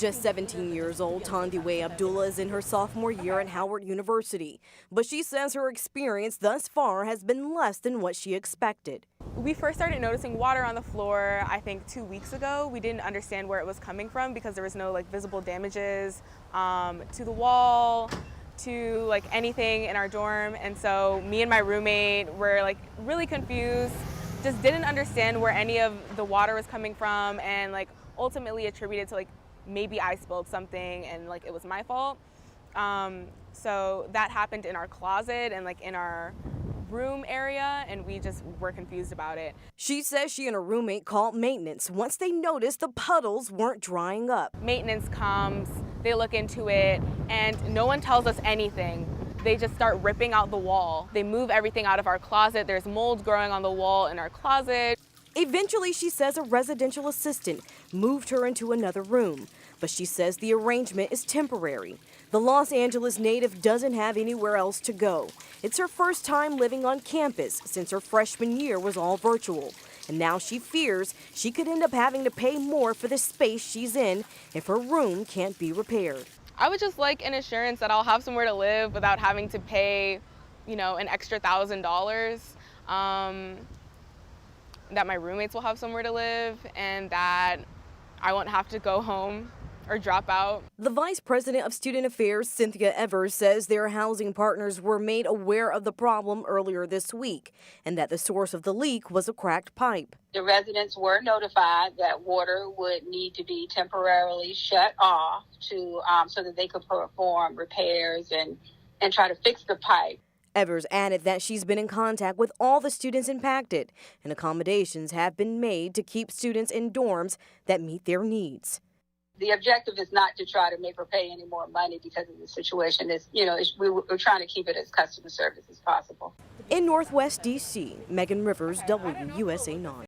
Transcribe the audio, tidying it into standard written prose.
Just 17 years old, Thandiwe Abdullah is in her sophomore year at Howard University, but she says her experience thus far has been less than what she expected. We first started noticing water on the floor, I think 2 weeks ago. We didn't understand where it was coming from because there was no visible damages to the wall, to anything in our dorm. And so me and my roommate were really confused, just didn't understand where any of the water was coming from, and ultimately attributed to maybe I spilled something and it was my fault. So that happened in our closet and in our room area, and we just were confused about it. She says she and her roommate called maintenance once they noticed the puddles weren't drying up. Maintenance comes, they look into it, and no one tells us anything. They just start ripping out the wall. They move everything out of our closet. There's mold growing on the wall in our closet. Eventually, she says a residential assistant moved her into another room, but she says the arrangement is temporary. The Los Angeles native doesn't have anywhere else to go. It's her first time living on campus since her freshman year was all virtual. And now she fears she could end up having to pay more for the space she's in if her room can't be repaired. I would just like an assurance that I'll have somewhere to live without having to pay, an extra $1,000. That my roommates will have somewhere to live, and that I won't have to go home or drop out. The Vice President of Student Affairs, Cynthia Evers, says their housing partners were made aware of the problem earlier this week and that the source of the leak was a cracked pipe. The residents were notified that water would need to be temporarily shut off so that they could perform repairs and try to fix the pipe. Evers added that she's been in contact with all the students impacted, and accommodations have been made to keep students in dorms that meet their needs. The objective is not to try to make her pay any more money because of the situation. We're trying to keep it as customer service as possible. In Northwest D.C., Megan Rivers, WUSA 9.